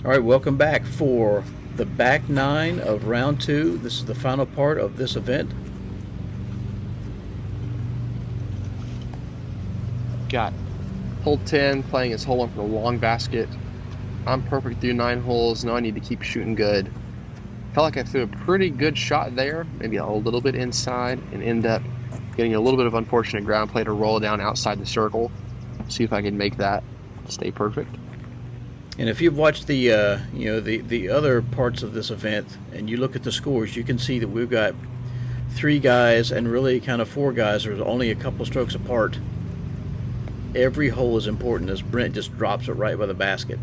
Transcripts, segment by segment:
All right, welcome back for the back nine of round two. This is the final part of this event. Got hole 10, playing his hole one for the long basket. I'm perfect through 9 holes. Now I need to keep shooting good. Felt like I threw a pretty good shot there, maybe a little bit inside, and end up getting a little bit of unfortunate ground play to roll down outside the circle. See if I can make that stay perfect. And if you've watched the other parts of this event and you look at the scores, you can see that we've got 3 guys and really kind of 4 guys are only a couple strokes apart. Every hole is important as Brent just drops it right by the basket.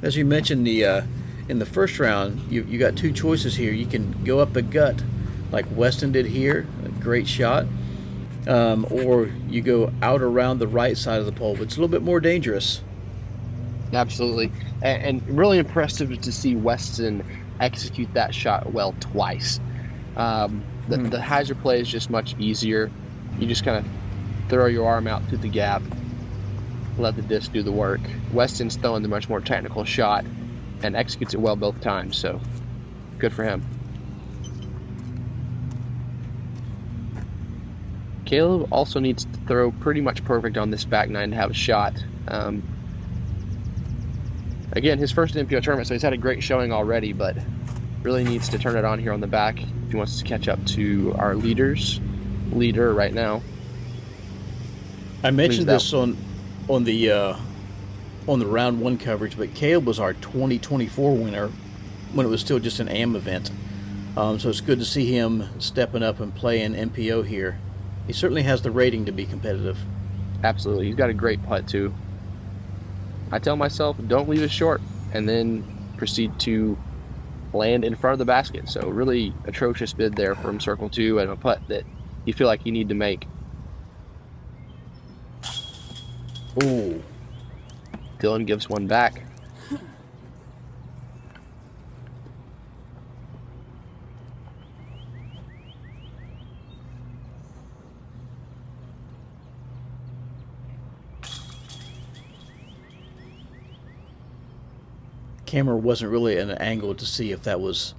As you mentioned, in the first round, you got 2 choices here. You can go up the gut like Weston did here, a great shot, or you go out around the right side of the pole, but it's a little bit more dangerous. Absolutely. And really impressive to see Weston execute that shot well twice. The hyzer play is just much easier. You just kind of throw your arm out through the gap, let the disc do the work. Weston's throwing the much more technical shot and executes it well both times, so good for him. Caleb also needs to throw pretty much perfect on this back nine to have a shot. Again, his first MPO tournament, so he's had a great showing already, but really needs to turn it on here on the back if he wants to catch up to our leader right now. I mentioned this on the round 1 coverage, but Caleb was our 2024 winner when it was still just an AM event. So it's good to see him stepping up and playing MPO here. He certainly has the rating to be competitive. Absolutely. He's got a great putt, too. I tell myself, don't leave it short, and then proceed to land in front of the basket. So really atrocious bid there from Circle 2 and a putt that you feel like you need to make. Ooh. Dylan gives one back. Camera wasn't really at an angle to see if that was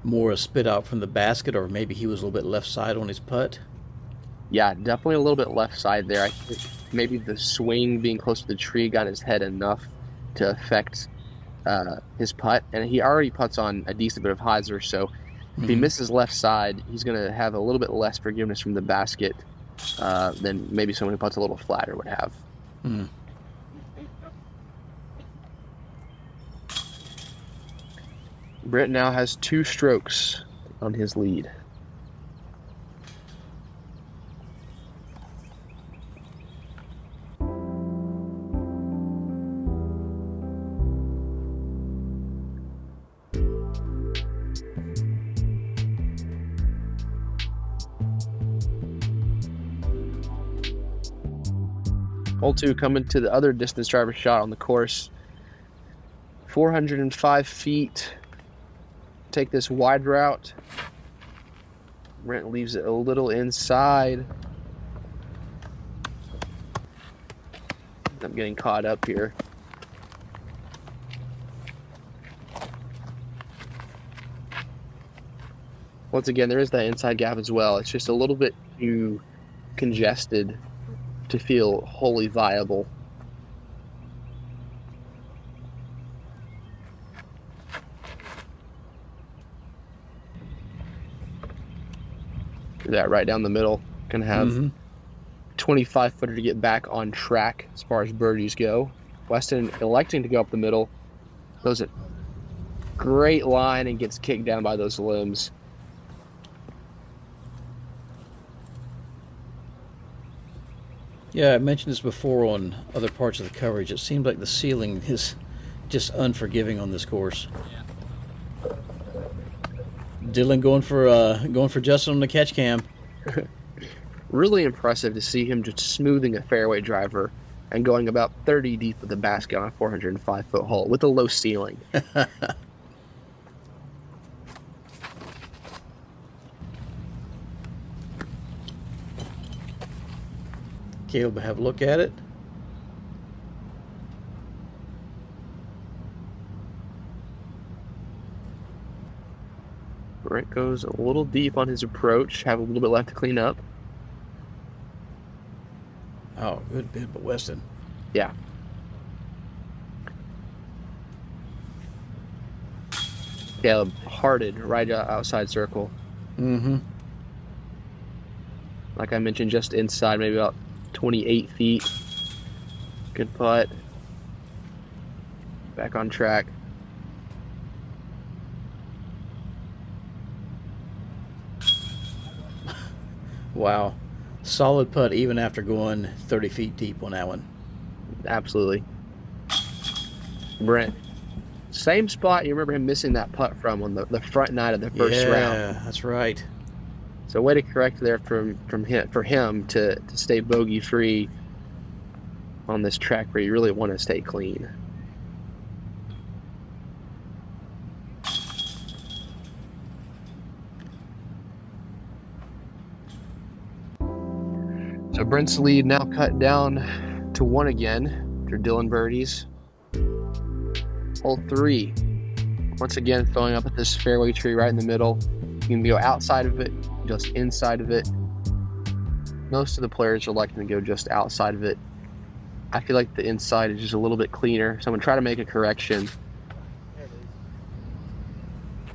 more a spit out from the basket or maybe he was a little bit left side on his putt. Yeah, definitely a little bit left side there. I think maybe the swing being close to the tree got his head enough to affect his putt, and he already putts on a decent bit of hyzer, so if he misses left side, he's going to have a little bit less forgiveness from the basket than maybe someone who putts a little flatter would have. Brent now has 2 strokes on his lead. Hole 2 coming to the other distance driver shot on the course. 405 feet. Take this wide route. Brent leaves it a little inside. I'm getting caught up here. Once again, there is that inside gap as well. It's just a little bit too congested to feel wholly viable. That right down the middle. Gonna have 25 footer to get back on track as far as birdies go. Weston electing to go up the middle. Throws a great line and gets kicked down by those limbs. Yeah, I mentioned this before on other parts of the coverage. It seems like the ceiling is just unforgiving on this course. Dylan going for Justin on the catch cam. Really impressive to see him just smoothing a fairway driver and going about 30 deep with the basket on a 405-foot hole with a low ceiling. Caleb, have a look at it. Brent goes a little deep on his approach. Have a little bit left to clean up. Oh, good bid, but Weston. Yeah. Caleb hearted right outside circle. Mm-hmm. Like I mentioned, just inside, maybe about 28 feet. Good putt. Back on track. Wow. Solid putt even after going 30 feet deep on that one. Absolutely. Brent, same spot you remember him missing that putt from on the front nine of the first round. Yeah, that's right. So way to correct there for him to stay bogey free on this track where you really want to stay clean. So Brent's lead now cut down to 1 again for Dylan birdies. Hole 3. Once again, throwing up at this fairway tree right in the middle. You can go outside of it, just inside of it. Most of the players are liking to go just outside of it. I feel like the inside is just a little bit cleaner, so I'm going to try to make a correction.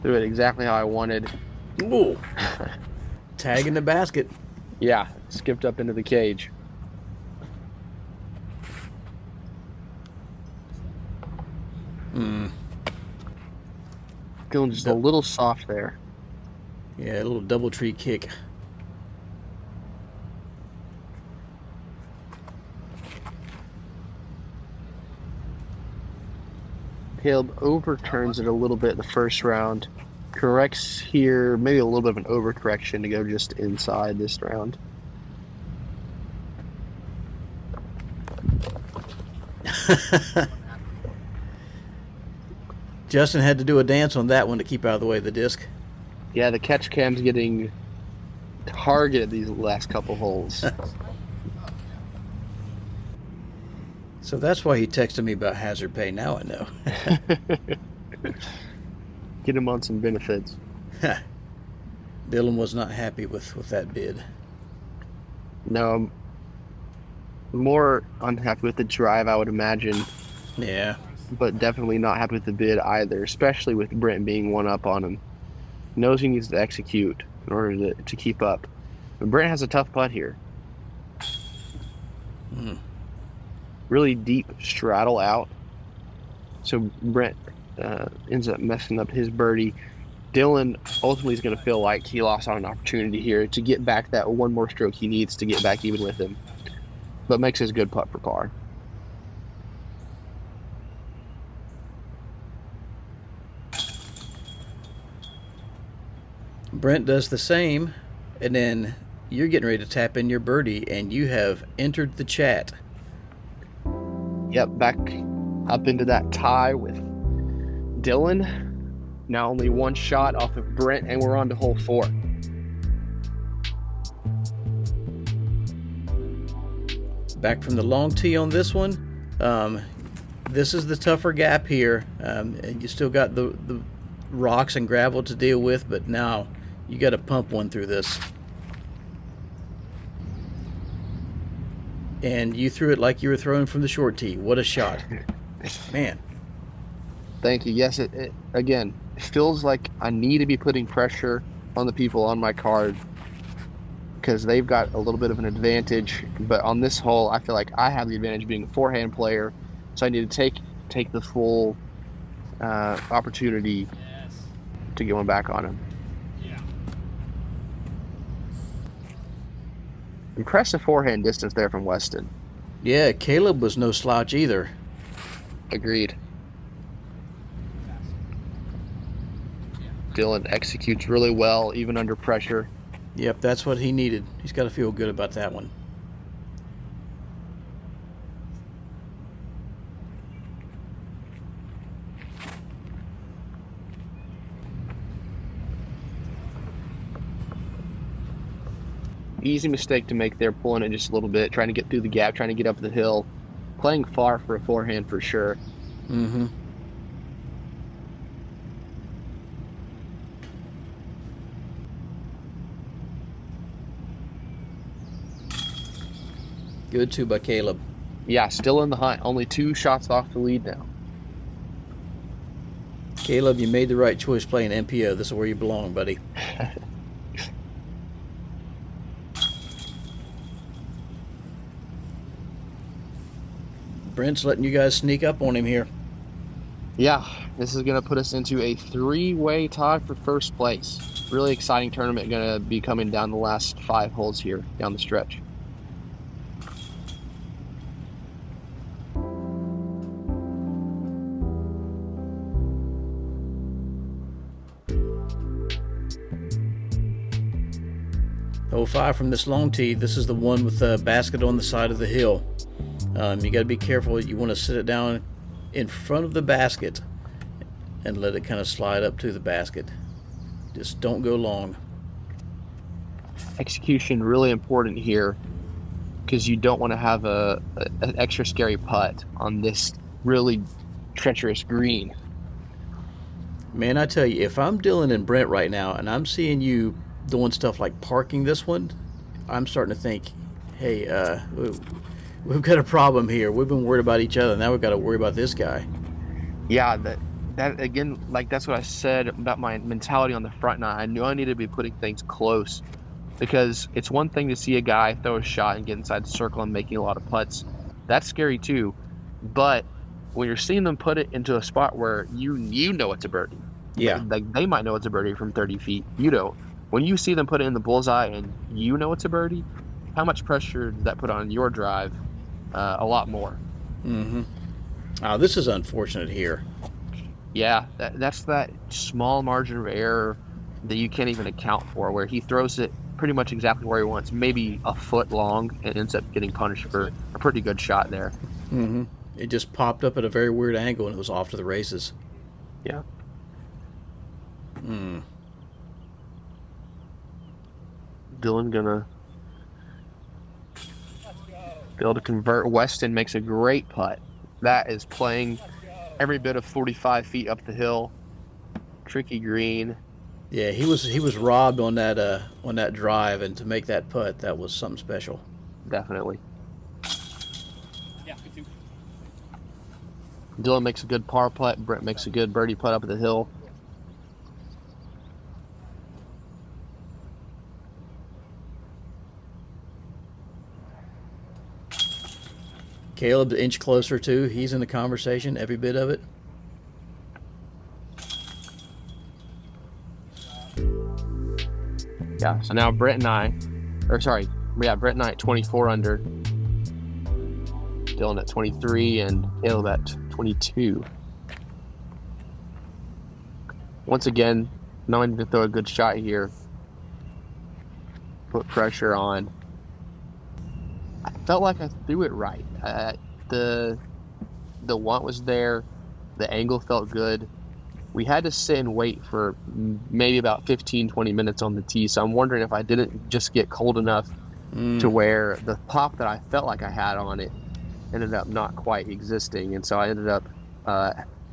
Threw it exactly how I wanted. Ooh. Tag in the basket. Yeah, skipped up into the cage. Feeling just a little soft there. Yeah, a little double tree kick. Caleb overturns it a little bit the first round. Corrects here, maybe a little bit of an overcorrection to go just inside this round. Justin had to do a dance on that one to keep out of the way of the disc. Yeah, the catch cam's getting targeted these last couple holes. So that's why he texted me about hazard pay. Now I know. Get him on some benefits. Dylan was not happy with that bid. No, I'm more unhappy with the drive, I would imagine. Yeah. But definitely not happy with the bid either, especially with Brent being one up on him. Knows he needs to execute in order to keep up. But Brent has a tough putt here. Really deep straddle out. So Brent ends up messing up his birdie. Dylan ultimately is going to feel like he lost out on an opportunity here to get back that one more stroke he needs to get back even with him. But makes his good putt for par. Brent does the same, and then you're getting ready to tap in your birdie, and you have entered the chat. Yep, back up into that tie with Dylan. Now only one shot off of Brent, and we're on to hole 4. Back from the long tee on this one. This is the tougher gap here. And you still got the rocks and gravel to deal with, but now you got to pump one through this. And you threw it like you were throwing from the short tee. What a shot. Man. Thank you. Yes, it again, it feels like I need to be putting pressure on the people on my card because they've got a little bit of an advantage. But on this hole, I feel like I have the advantage being a forehand player, so I need to take the full opportunity to get one back on him. Impressive forehand distance there from Weston. Yeah, Caleb was no slouch either. Agreed. Dylan executes really well, even under pressure. Yep, that's what he needed. He's got to feel good about that one. Easy mistake to make there, pulling it just a little bit, trying to get through the gap, trying to get up the hill. Playing far for a forehand for sure. Mm-hmm. Good two by Caleb. Yeah, still in the hunt. Only 2 shots off the lead now. Caleb, you made the right choice playing MPO. This is where you belong, buddy. Brent's letting you guys sneak up on him here. Yeah, this is going to put us into a 3-way tie for first place. Really exciting tournament going to be coming down the last 5 holes here down the stretch. Hole 5 from this long tee. This is the one with the basket on the side of the hill. You got to be careful. You want to sit it down in front of the basket and let it kind of slide up to the basket. Just don't go long. Execution really important here because you don't want to have an extra scary putt on this really treacherous green. Man, I tell you, if I'm Dylan and Brent right now and I'm seeing you doing stuff like parking this one, I'm starting to think, hey, we've got a problem here. We've been worried about each other. Now we've got to worry about this guy. Yeah, that again, like that's what I said about my mentality on the front nine. I knew I needed to be putting things close because it's one thing to see a guy throw a shot and get inside the circle and making a lot of putts. That's scary too. But when you're seeing them put it into a spot where you know it's a birdie. Yeah. Like they might know it's a birdie from 30 feet. You don't. When you see them put it in the bullseye and you know it's a birdie, how much pressure does that put on your drive? A lot more. Mm-hmm. This is unfortunate here. Yeah, that's that small margin of error that you can't even account for, where he throws it pretty much exactly where he wants, maybe a foot long, and ends up getting punished for a pretty good shot there. Mm-hmm. It just popped up at a very weird angle, and it was off to the races. Yeah. Dylan gonna be able to convert. Weston makes a great putt. That is playing every bit of 45 feet up the hill. Tricky green. Yeah, he was robbed on that drive, and to make that putt, that was something special. Definitely. Dylan makes a good par putt. Brent makes a good birdie putt up the hill. Caleb's an inch closer too. He's in the conversation, every bit of it. Yeah, so now Brent and I at 24 under. Dylan at 23 and Caleb at 22. Once again, knowing to throw a good shot here. Put pressure on. I felt like I threw it right. The want was there. The angle felt good. We had to sit and wait for maybe about 15, 20 minutes on the tee. So I'm wondering if I didn't just get cold enough to where the pop that I felt like I had on it ended up not quite existing. And so I ended up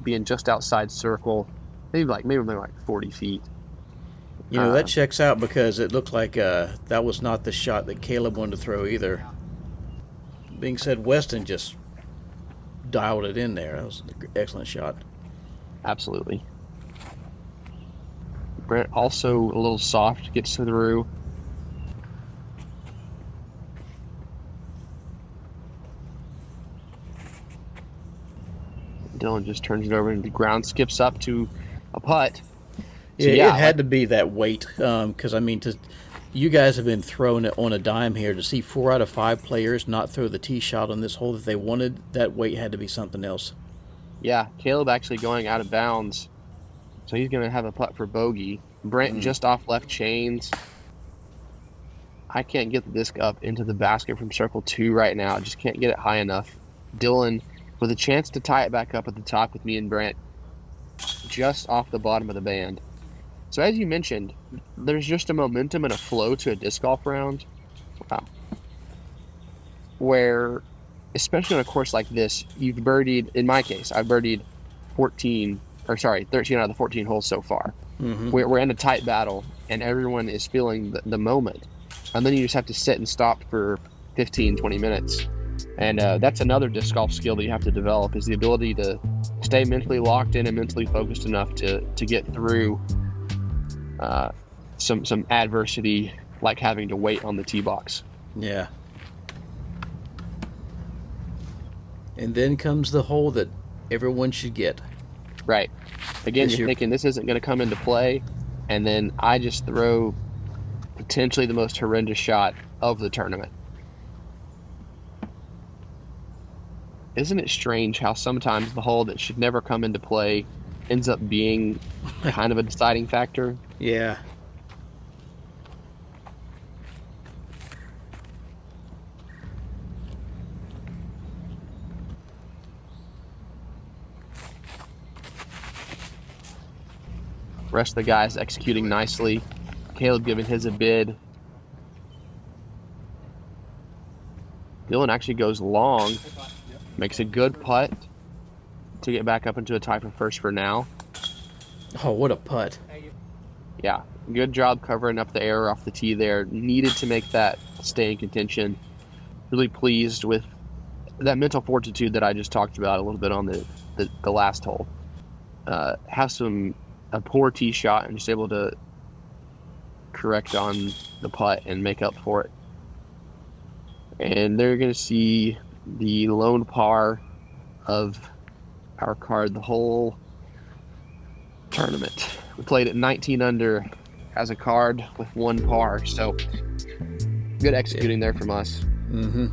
being just outside circle, maybe like 40 feet. You know, that checks out because it looked like that was not the shot that Caleb wanted to throw either. Being said, Weston just dialed it in there. That was an excellent shot. Absolutely. Brent also a little soft, gets through. Dylan just turns it over and the ground skips up to a putt. So, yeah, it had to be that weight because, I mean, you guys have been throwing it on a dime here. To see 4 out of 5 players not throw the tee shot on this hole that they wanted, that weight had to be something else. Yeah, Caleb actually going out of bounds. So he's going to have a putt for bogey. Brent just off left chains. I can't get the disc up into the basket from circle 2 right now. I just can't get it high enough. Dylan with a chance to tie it back up at the top with me and Brent just off the bottom of the band. So as you mentioned, there's just a momentum and a flow to a disc golf round Where, especially on a course like this, you've birdied, in my case, I've birdied 13 out of the 14 holes so far. Mm-hmm. We're in a tight battle, and everyone is feeling the moment. And then you just have to sit and stop for 15, 20 minutes. And that's another disc golf skill that you have to develop, is the ability to stay mentally locked in and mentally focused enough to get through some adversity, like having to wait on the tee box. Yeah. And then comes the hole that everyone should get. Right. Again, you're thinking this isn't going to come into play, and then I just throw potentially the most horrendous shot of the tournament. Isn't it strange how sometimes the hole that should never come into play ends up being kind of a deciding factor? Yeah. Rest of the guys executing nicely. Caleb giving his a bid. Dylan actually goes long, makes a good putt to get back up into a tie for first for now. Oh, what a putt. Yeah, good job covering up the error off the tee there. Needed to make that stay in contention. Really pleased with that mental fortitude that I just talked about a little bit on the last hole. Has a poor tee shot and just able to correct on the putt and make up for it. And they're going to see the lone par of our card the whole tournament. We played at 19 under as a card with 1 par, so good executing there from us. Mm-hmm.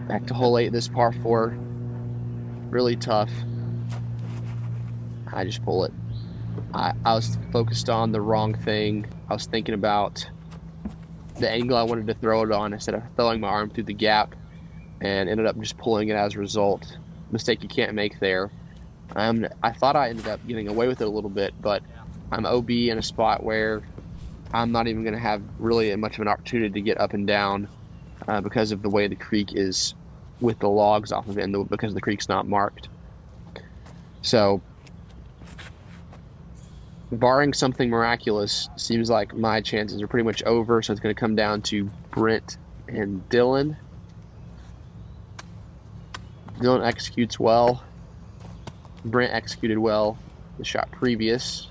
Back to hole 8, this par 4. Really tough. I just pull it. I was focused on the wrong thing. I was thinking about the angle I wanted to throw it on instead of throwing my arm through the gap, and ended up just pulling it as a result. Mistake you can't make there. I thought I ended up getting away with it a little bit, but I'm OB in a spot where I'm not even going to have really much of an opportunity to get up and down because of the way the creek is with the logs off of it, and because the creek's not marked. So, barring something miraculous, seems like my chances are pretty much over, so it's going to come down to Brent and Dylan. Dylan executes well. Brent executed well the shot previous.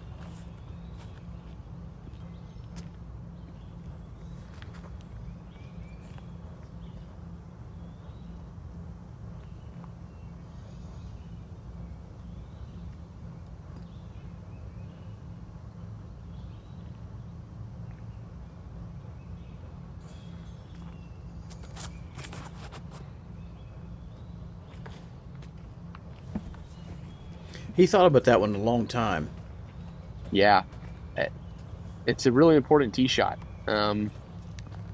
He thought about that one a long time. Yeah. It's a really important tee shot. Kind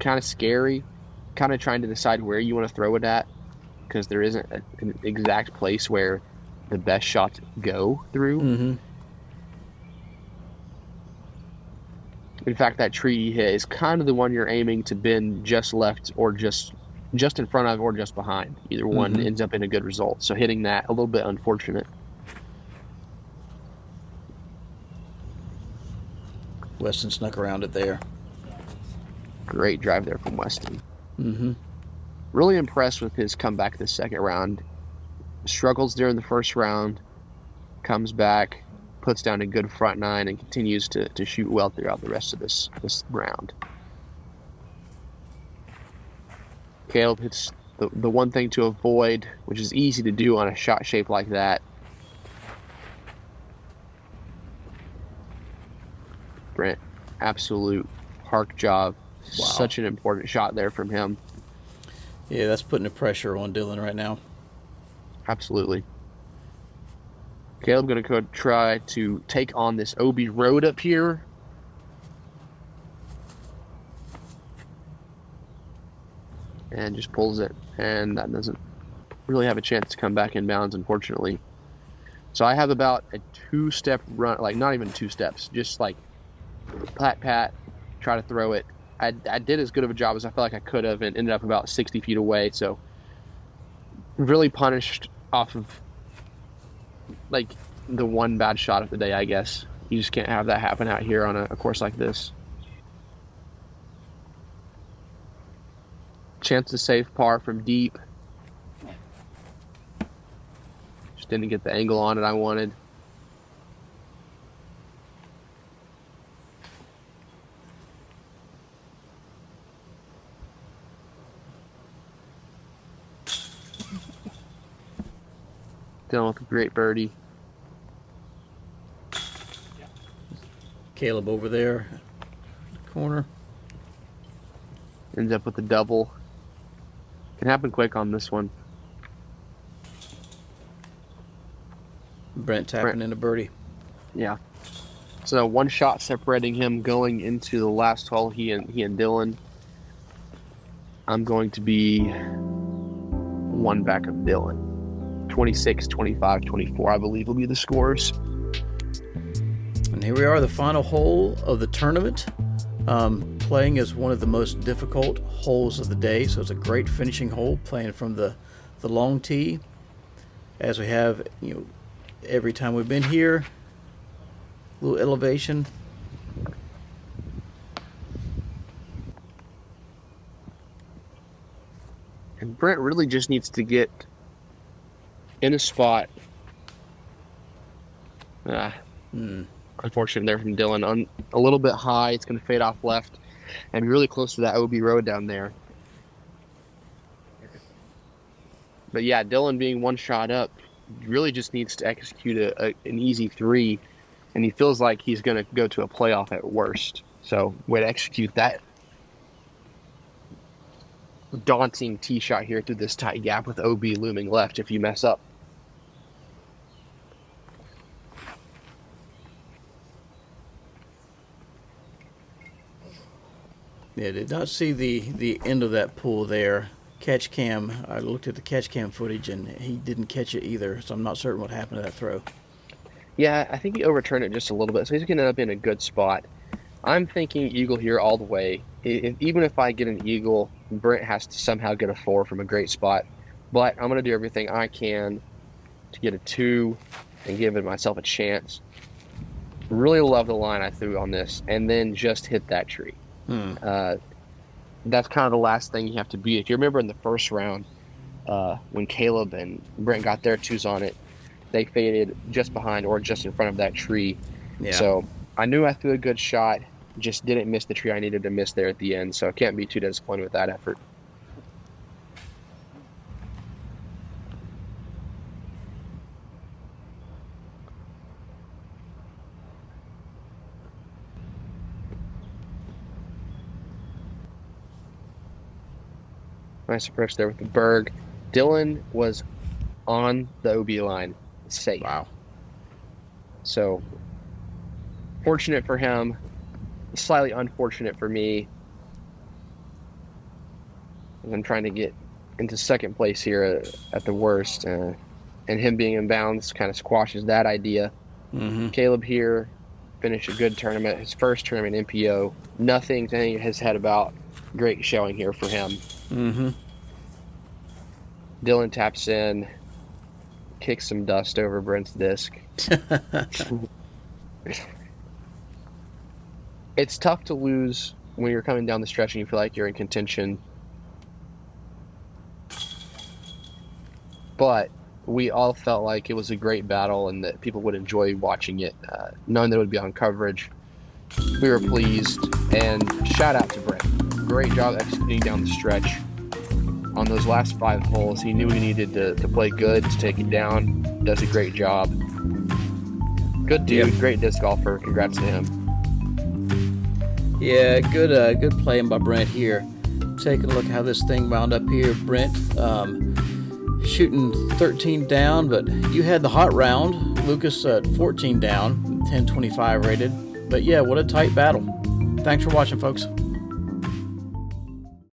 of scary. Kind of trying to decide where you want to throw it at, because there isn't an exact place where the best shots go through. Mm-hmm. In fact, that tree you hit is kind of the one you're aiming to bend just left or just in front of or just behind. Either one ends up in a good result. So hitting that, a little bit unfortunate. Weston snuck around it there. Great drive there from Weston. Mm-hmm. Really impressed with his comeback this second round. Struggles during the first round, comes back, puts down a good front nine, and continues to shoot well throughout the rest of this round. Caleb hits the one thing to avoid, which is easy to do on a shot shape like that. Brent, absolute park job. Wow. Such an important shot there from him. Yeah, that's putting the pressure on Dylan right now. Absolutely. Caleb going to go try to take on this OB road up here. And just pulls it. And that doesn't really have a chance to come back in bounds, unfortunately. So I have about a 2-step run, like not even 2 steps, just like pat, try to throw it. I did as good of a job as I felt like I could have, and ended up about 60 feet away. So really punished off of like the one bad shot of the day, I guess. You just can't have that happen out here on a course like this. Chance to save par from deep. Just didn't get the angle on it I wanted. Done with a great birdie. Caleb over there, corner. Ends up with a double. Can happen quick on this one. Brent tapping in a birdie. Yeah. So 1 shot separating him going into the last hole. He and Dylan. I'm going to be 1 back of Dylan. 26, 25, 24, I believe will be the scores. And here we are, the final hole of the tournament. Playing is one of the most difficult holes of the day, so it's a great finishing hole, playing from the long tee, as we have, every time we've been here. A little elevation. And Brent really just needs to get in a spot. Unfortunate there from Dylan. On a little bit high, it's going to fade off left, and be really close to that OB road down there. But yeah, Dylan being 1 shot up, really just needs to execute an easy 3, and he feels like he's going to go to a playoff at worst. So way to execute that daunting tee shot here through this tight gap with OB looming left if you mess up. Yeah, did not see the end of that pull there. Catch cam, I looked at the catch cam footage and he didn't catch it either, so I'm not certain what happened to that throw. Yeah, I think he overturned it just a little bit, so he's going to end up in a good spot. I'm thinking eagle here all the way. Even if I get an eagle, Brent has to somehow get a 4 from a great spot. But I'm going to do everything I can to get a 2 and give myself a chance. Really love the line I threw on this, and then just hit that tree. That's kind of the last thing you have to be. If you remember in the first round, when Caleb and Brent got their 2s on it, they faded just behind or just in front of that tree. Yeah. So I knew I threw a good shot, just didn't miss the tree I needed to miss there at the end, so I can't be too disappointed with that effort. Nice approach there with the Berg. Dylan was on the OB line, safe. Wow. So, fortunate for him, slightly unfortunate for me. I'm trying to get into second place here at the worst, and him being in bounds kind of squashes that idea. Caleb here finished a good tournament, his first tournament MPO. Nothing to hang his head about. Great showing here for him. Dylan taps in, kicks some dust over Brent's disc. It's tough to lose when you're coming down the stretch and you feel like you're in contention. But we all felt like it was a great battle and that people would enjoy watching it, knowing that it would be on coverage. We were pleased, and shout out to Brent. Great job executing down the stretch. On those last 5 holes, he knew he needed to play good to take it down. Does a great job. Good dude, great disc golfer. Congrats to him. Yeah, good playing by Brent here. Taking a look how this thing wound up here. Brent shooting 13 down, but you had the hot round. Lucas 14 down, 1025 rated. But yeah, what a tight battle. Thanks for watching, folks.